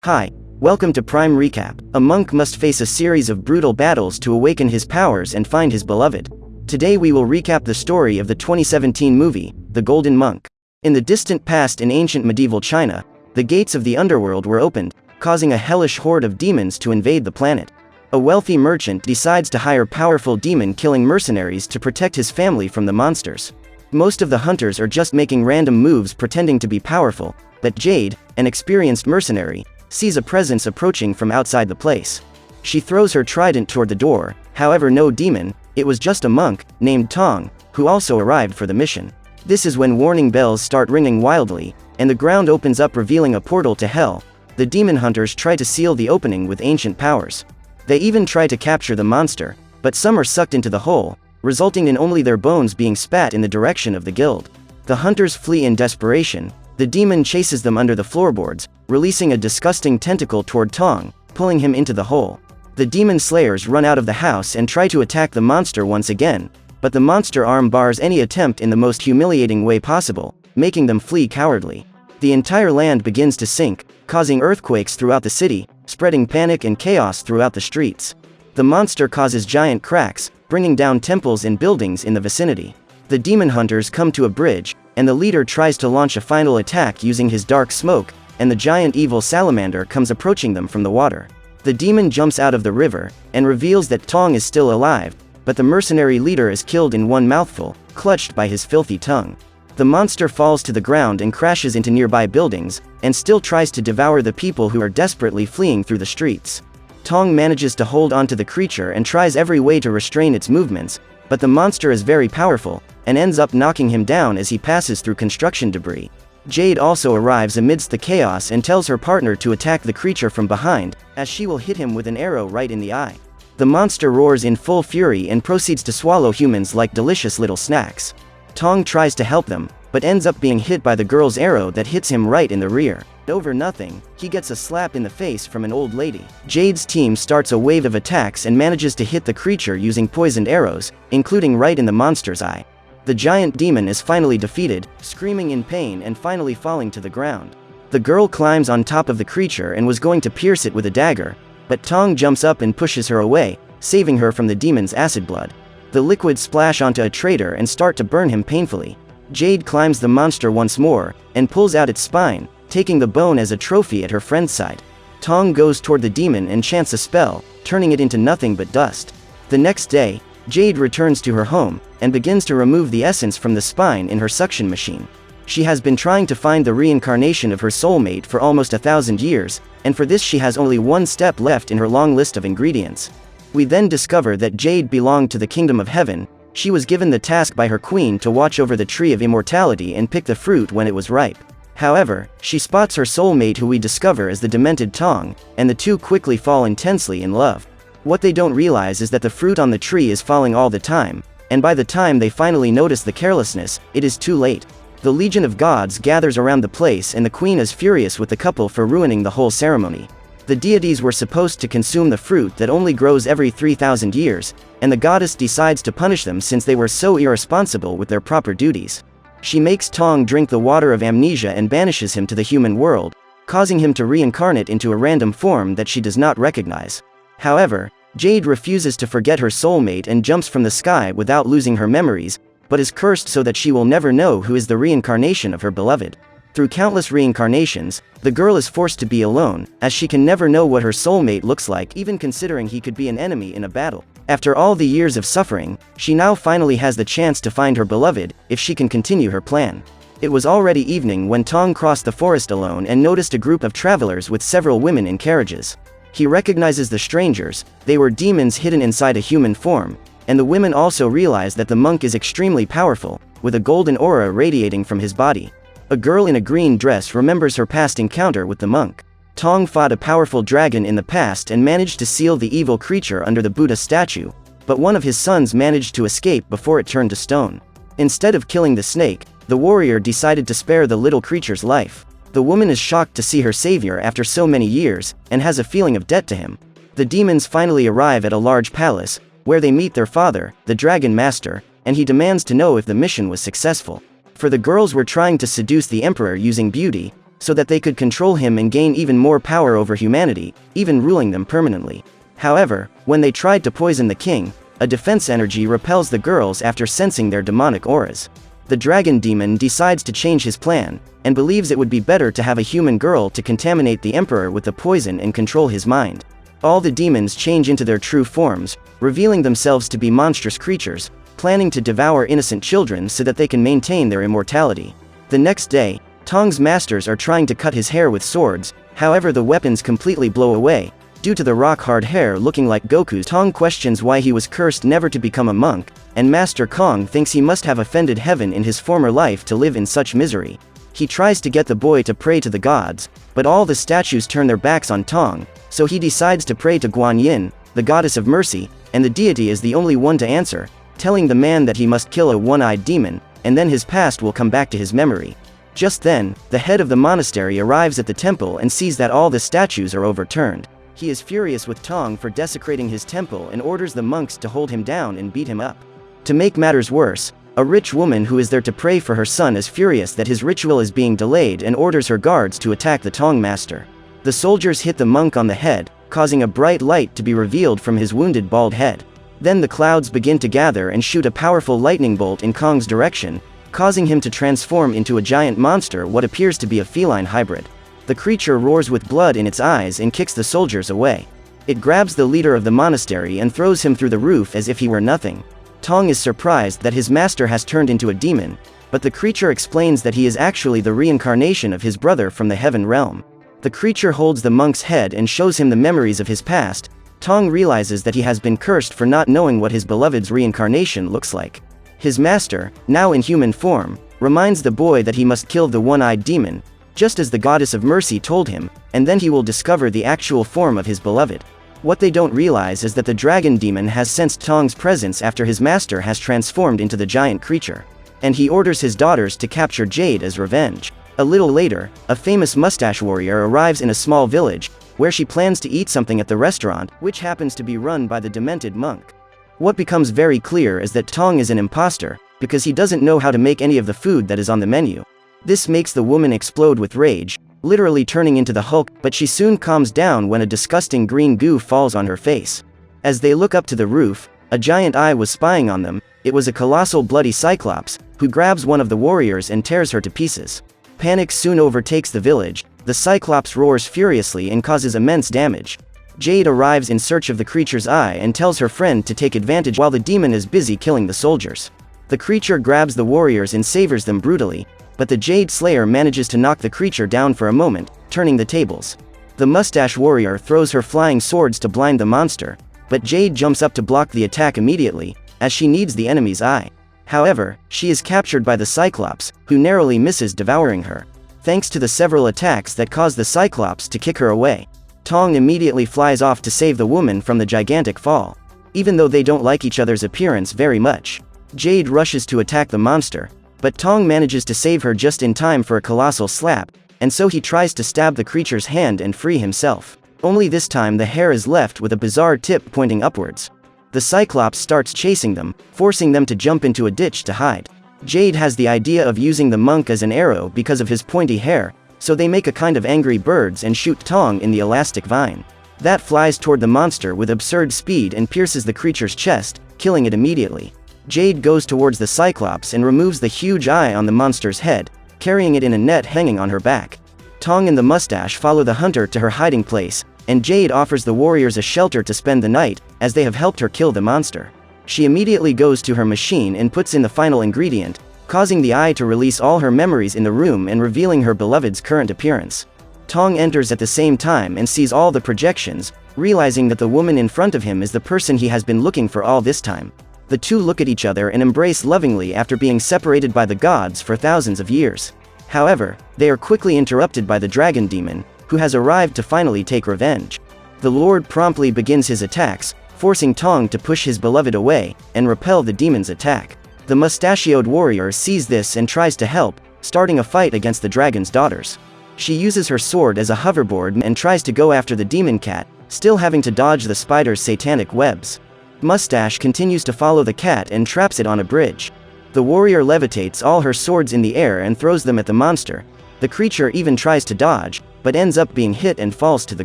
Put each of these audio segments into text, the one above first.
Hi, welcome to Prime Recap. A monk must face a series of brutal battles to awaken his powers and find his beloved. Today we will recap the story of the 2017 movie, The Golden Monk. In the distant past in ancient medieval China, the gates of the underworld were opened, causing a hellish horde of demons to invade the planet. A wealthy merchant decides to hire powerful demon-killing mercenaries to protect his family from the monsters. Most of the hunters are just making random moves pretending to be powerful, but Jade, an experienced mercenary, sees a presence approaching from outside the place. She throws her trident toward the door, however no demon, it was just a monk, named Tong, who also arrived for the mission. This is when warning bells start ringing wildly, and the ground opens up revealing a portal to hell. The demon hunters try to seal the opening with ancient powers. They even try to capture the monster, but some are sucked into the hole, resulting in only their bones being spat in the direction of the guild. The hunters flee in desperation. The demon chases them under the floorboards, releasing a disgusting tentacle toward Tong, pulling him into the hole. The demon slayers run out of the house and try to attack the monster once again, but the monster arm bars any attempt in the most humiliating way possible, making them flee cowardly. The entire land begins to sink, causing earthquakes throughout the city, spreading panic and chaos throughout the streets. The monster causes giant cracks, bringing down temples and buildings in the vicinity. The demon hunters come to a bridge, and the leader tries to launch a final attack using his dark smoke, and the giant evil salamander comes approaching them from the water. The demon jumps out of the river, and reveals that Tong is still alive, but the mercenary leader is killed in one mouthful, clutched by his filthy tongue. The monster falls to the ground and crashes into nearby buildings, and still tries to devour the people who are desperately fleeing through the streets. Tong manages to hold onto the creature and tries every way to restrain its movements, but the monster is very powerful, and ends up knocking him down as he passes through construction debris. Jade also arrives amidst the chaos and tells her partner to attack the creature from behind, as she will hit him with an arrow right in the eye. The monster roars in full fury and proceeds to swallow humans like delicious little snacks. Tong tries to help them, but ends up being hit by the girl's arrow that hits him right in the rear. Over nothing, he gets a slap in the face from an old lady. Jade's team starts a wave of attacks and manages to hit the creature using poisoned arrows, including right in the monster's eye. The giant demon is finally defeated, screaming in pain and finally falling to the ground. The girl climbs on top of the creature and was going to pierce it with a dagger, but Tong jumps up and pushes her away, saving her from the demon's acid blood. The liquids splash onto a traitor and start to burn him painfully. Jade climbs the monster once more, and pulls out its spine, taking the bone as a trophy at her friend's side. Tong goes toward the demon and chants a spell, turning it into nothing but dust. The next day, Jade returns to her home, and begins to remove the essence from the spine in her suction machine. She has been trying to find the reincarnation of her soulmate for almost 1,000 years, and for this she has only one step left in her long list of ingredients. We then discover that Jade belonged to the kingdom of heaven. She was given the task by her queen to watch over the tree of immortality and pick the fruit when it was ripe. However, she spots her soulmate, who we discover as the demented Tong, and the two quickly fall intensely in love. What they don't realize is that the fruit on the tree is falling all the time, and by the time they finally notice the carelessness, it is too late. The legion of gods gathers around the place and the queen is furious with the couple for ruining the whole ceremony. The deities were supposed to consume the fruit that only grows every 3,000 years, and the goddess decides to punish them since they were so irresponsible with their proper duties. She makes Tong drink the water of amnesia and banishes him to the human world, causing him to reincarnate into a random form that she does not recognize. However, Jade refuses to forget her soulmate and jumps from the sky without losing her memories, but is cursed so that she will never know who is the reincarnation of her beloved. Through countless reincarnations, the girl is forced to be alone, as she can never know what her soulmate looks like, even considering he could be an enemy in a battle. After all the years of suffering, she now finally has the chance to find her beloved, if she can continue her plan. It was already evening when Tong crossed the forest alone and noticed a group of travelers with several women in carriages. He recognizes the strangers. They were demons hidden inside a human form, and the women also realize that the monk is extremely powerful, with a golden aura radiating from his body. A girl in a green dress remembers her past encounter with the monk. Tong fought a powerful dragon in the past and managed to seal the evil creature under the Buddha statue, but one of his sons managed to escape before it turned to stone. Instead of killing the snake, the warrior decided to spare the little creature's life. The woman is shocked to see her savior after so many years, and has a feeling of debt to him. The demons finally arrive at a large palace, where they meet their father, the dragon master, and he demands to know if the mission was successful. For the girls were trying to seduce the emperor using beauty, so that they could control him and gain even more power over humanity, even ruling them permanently. However, when they tried to poison the king, a defense energy repels the girls after sensing their demonic auras. The dragon demon decides to change his plan, and believes it would be better to have a human girl to contaminate the emperor with the poison and control his mind. All the demons change into their true forms, revealing themselves to be monstrous creatures, planning to devour innocent children so that they can maintain their immortality. The next day, Tong's masters are trying to cut his hair with swords, however the weapons completely blow away, due to the rock-hard hair looking like Goku's. Tong questions why he was cursed never to become a monk, and Master Kong thinks he must have offended heaven in his former life to live in such misery. He tries to get the boy to pray to the gods, but all the statues turn their backs on Tong, so he decides to pray to Guan Yin, the goddess of mercy, and the deity is the only one to answer, telling the man that he must kill a one-eyed demon, and then his past will come back to his memory. Just then, the head of the monastery arrives at the temple and sees that all the statues are overturned. He is furious with Tong for desecrating his temple and orders the monks to hold him down and beat him up. To make matters worse, a rich woman who is there to pray for her son is furious that his ritual is being delayed and orders her guards to attack the Tong master. The soldiers hit the monk on the head, causing a bright light to be revealed from his wounded bald head. Then the clouds begin to gather and shoot a powerful lightning bolt in Kong's direction, causing him to transform into a giant monster, what appears to be a feline hybrid. The creature roars with blood in its eyes and kicks the soldiers away. It grabs the leader of the monastery and throws him through the roof as if he were nothing. Tong is surprised that his master has turned into a demon, but the creature explains that he is actually the reincarnation of his brother from the heaven realm. The creature holds the monk's head and shows him the memories of his past. Tong realizes that he has been cursed for not knowing what his beloved's reincarnation looks like. His master, now in human form, reminds the boy that he must kill the one-eyed demon, just as the goddess of mercy told him, and then he will discover the actual form of his beloved. What they don't realize is that the dragon demon has sensed Tong's presence after his master has transformed into the giant creature, and he orders his daughters to capture Jade as revenge. A little later, a famous mustache warrior arrives in a small village, where she plans to eat something at the restaurant, which happens to be run by the demented monk. What becomes very clear is that Tong is an imposter, because he doesn't know how to make any of the food that is on the menu. This makes the woman explode with rage, literally turning into the Hulk, but she soon calms down when a disgusting green goo falls on her face. As they look up to the roof, a giant eye was spying on them. It was a colossal bloody cyclops, who grabs one of the warriors and tears her to pieces. Panic soon overtakes the village. The cyclops roars furiously and causes immense damage. Jade arrives in search of the creature's eye and tells her friend to take advantage while the demon is busy killing the soldiers. The creature grabs the warriors and sabers them brutally, but the Jade Slayer manages to knock the creature down for a moment, turning the tables. The mustache warrior throws her flying swords to blind the monster, but Jade jumps up to block the attack immediately, as she needs the enemy's eye. However, she is captured by the Cyclops, who narrowly misses devouring her, thanks to the several attacks that cause the Cyclops to kick her away. Tong immediately flies off to save the woman from the gigantic fall. Even though they don't like each other's appearance very much, Jade rushes to attack the monster, but Tong manages to save her just in time for a colossal slap, and so he tries to stab the creature's hand and free himself. Only this time the hair is left with a bizarre tip pointing upwards. The Cyclops starts chasing them, forcing them to jump into a ditch to hide. Jade has the idea of using the monk as an arrow because of his pointy hair, so they make a kind of angry birds and shoot Tong in the elastic vine. That flies toward the monster with absurd speed and pierces the creature's chest, killing it immediately. Jade goes towards the Cyclops and removes the huge eye on the monster's head, carrying it in a net hanging on her back. Tong and the mustache follow the hunter to her hiding place, and Jade offers the warriors a shelter to spend the night, as they have helped her kill the monster. She immediately goes to her machine and puts in the final ingredient, causing the eye to release all her memories in the room and revealing her beloved's current appearance. Tong enters at the same time and sees all the projections, realizing that the woman in front of him is the person he has been looking for all this time. The two look at each other and embrace lovingly after being separated by the gods for thousands of years. However, they are quickly interrupted by the dragon demon, who has arrived to finally take revenge. The Lord promptly begins his attacks, forcing Tong to push his beloved away, and repel the demon's attack. The mustachioed warrior sees this and tries to help, starting a fight against the dragon's daughters. She uses her sword as a hoverboard and tries to go after the demon cat, still having to dodge the spider's satanic webs. Mustache continues to follow the cat and traps it on a bridge. The warrior levitates all her swords in the air and throws them at the monster, The creature even tries to dodge, but ends up being hit and falls to the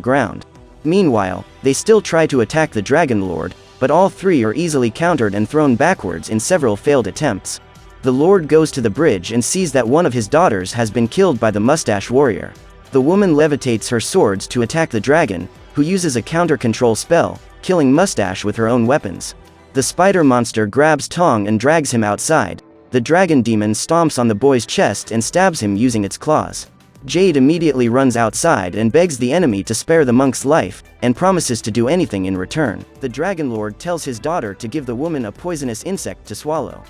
ground. Meanwhile, they still try to attack the Dragon Lord, but all three are easily countered and thrown backwards in several failed attempts. The Lord goes to the bridge and sees that one of his daughters has been killed by the mustache warrior. The woman levitates her swords to attack the dragon, who uses a counter-control spell, killing Mustache with her own weapons. The spider monster grabs Tong and drags him outside. The dragon demon stomps on the boy's chest and stabs him using its claws. Jade immediately runs outside and begs the enemy to spare the monk's life, and promises to do anything in return. The Dragon Lord tells his daughter to give the woman a poisonous insect to swallow,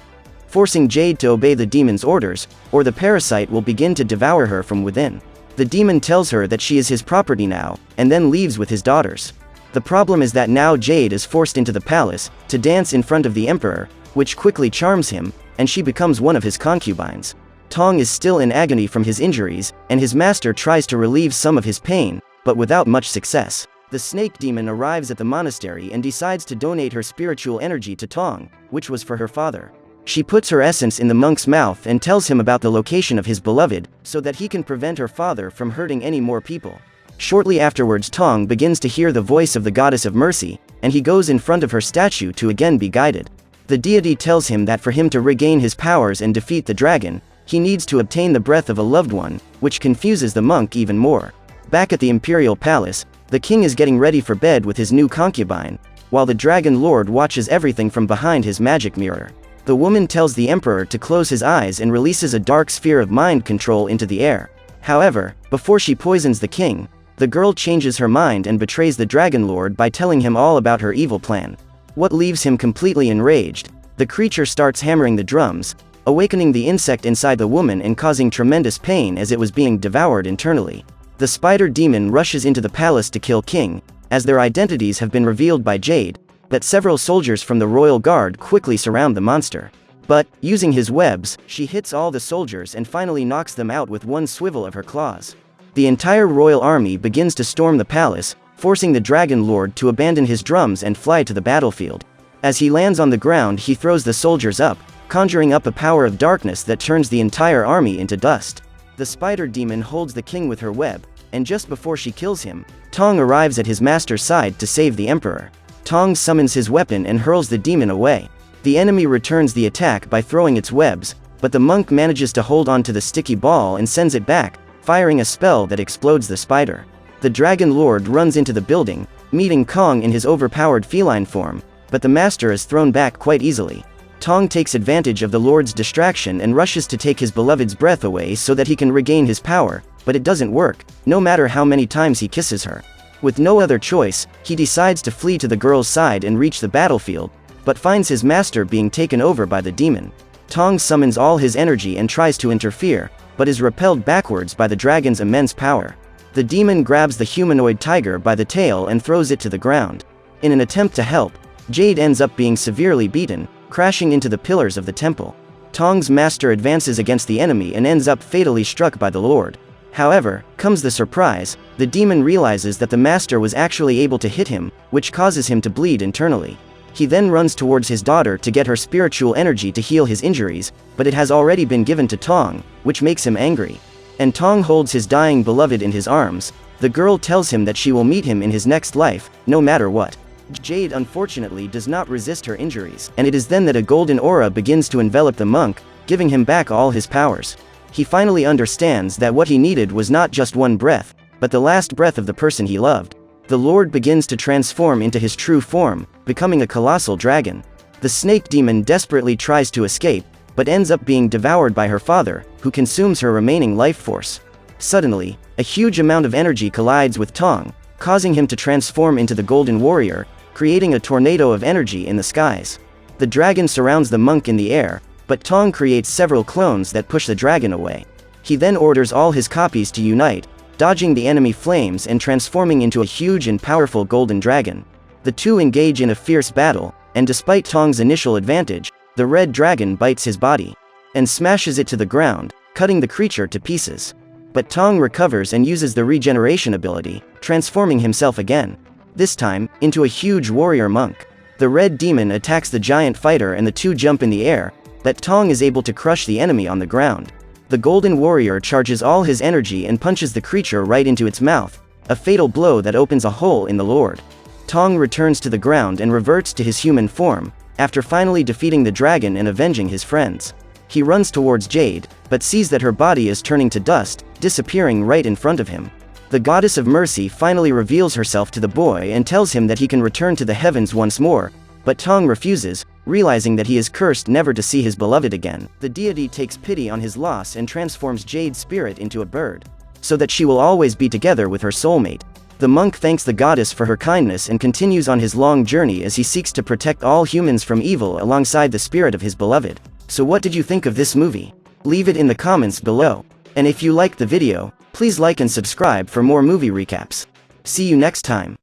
forcing Jade to obey the demon's orders, or the parasite will begin to devour her from within. The demon tells her that she is his property now, and then leaves with his daughters. The problem is that now Jade is forced into the palace, to dance in front of the emperor, which quickly charms him, and she becomes one of his concubines. Tong is still in agony from his injuries, and his master tries to relieve some of his pain, but without much success. The snake demon arrives at the monastery and decides to donate her spiritual energy to Tong, which was for her father. She puts her essence in the monk's mouth and tells him about the location of his beloved, so that he can prevent her father from hurting any more people. Shortly afterwards, Tong begins to hear the voice of the goddess of mercy, and he goes in front of her statue to again be guided. The deity tells him that for him to regain his powers and defeat the dragon, he needs to obtain the breath of a loved one, which confuses the monk even more. Back at the imperial palace, the king is getting ready for bed with his new concubine, while the Dragon Lord watches everything from behind his magic mirror. The woman tells the emperor to close his eyes and releases a dark sphere of mind control into the air. However, before she poisons the king, the girl changes her mind and betrays the Dragon Lord by telling him all about her evil plan. What leaves him completely enraged, the creature starts hammering the drums, awakening the insect inside the woman and causing tremendous pain as it was being devoured internally. The spider demon rushes into the palace to kill King, as their identities have been revealed by Jade, but several soldiers from the royal guard quickly surround the monster. But, using his webs, she hits all the soldiers and finally knocks them out with one swivel of her claws. The entire royal army begins to storm the palace, forcing the Dragon Lord to abandon his drums and fly to the battlefield. As he lands on the ground, he throws the soldiers up, conjuring up a power of darkness that turns the entire army into dust. The spider demon holds the king with her web, and just before she kills him, Tong arrives at his master's side to save the emperor. Tong summons his weapon and hurls the demon away. The enemy returns the attack by throwing its webs, but the monk manages to hold on to the sticky ball and sends it back, firing a spell that explodes the spider. The Dragon Lord runs into the building, meeting Kong in his overpowered feline form, but the master is thrown back quite easily. Tong takes advantage of the Lord's distraction and rushes to take his beloved's breath away so that he can regain his power, but it doesn't work, no matter how many times he kisses her. With no other choice, he decides to flee to the girl's side and reach the battlefield, but finds his master being taken over by the demon. Tong summons all his energy and tries to interfere, but is repelled backwards by the dragon's immense power. The demon grabs the humanoid tiger by the tail and throws it to the ground. In an attempt to help, Jade ends up being severely beaten, crashing into the pillars of the temple. Tong's master advances against the enemy and ends up fatally struck by the Lord. However, comes the surprise, the demon realizes that the master was actually able to hit him, which causes him to bleed internally. He then runs towards his daughter to get her spiritual energy to heal his injuries, but it has already been given to Tong, which makes him angry. And Tong holds his dying beloved in his arms. The girl tells him that she will meet him in his next life, no matter what. Jade unfortunately does not resist her injuries, and it is then that a golden aura begins to envelop the monk, giving him back all his powers. He finally understands that what he needed was not just one breath, but the last breath of the person he loved. The Lord begins to transform into his true form, becoming a colossal dragon. The snake demon desperately tries to escape, but ends up being devoured by her father, who consumes her remaining life force. Suddenly, a huge amount of energy collides with Tong, causing him to transform into the Golden Warrior, creating a tornado of energy in the skies. The dragon surrounds the monk in the air, but Tong creates several clones that push the dragon away. He then orders all his copies to unite, dodging the enemy flames and transforming into a huge and powerful golden dragon. The two engage in a fierce battle, and despite Tong's initial advantage, the red dragon bites his body and smashes it to the ground, cutting the creature to pieces. But Tong recovers and uses the regeneration ability, transforming himself again. This time, into a huge warrior monk. The red demon attacks the giant fighter and the two jump in the air, but Tong is able to crush the enemy on the ground. The Golden Warrior charges all his energy and punches the creature right into its mouth, a fatal blow that opens a hole in the Lord. Tong returns to the ground and reverts to his human form, after finally defeating the dragon and avenging his friends. He runs towards Jade, but sees that her body is turning to dust, disappearing right in front of him. The goddess of mercy finally reveals herself to the boy and tells him that he can return to the heavens once more, but Tong refuses, realizing that he is cursed never to see his beloved again. The deity takes pity on his loss and transforms Jade's spirit into a bird, so that she will always be together with her soulmate. The monk thanks the goddess for her kindness and continues on his long journey as he seeks to protect all humans from evil alongside the spirit of his beloved. So what did you think of this movie? Leave it in the comments below. And if you liked the video, please like and subscribe for more movie recaps. See you next time.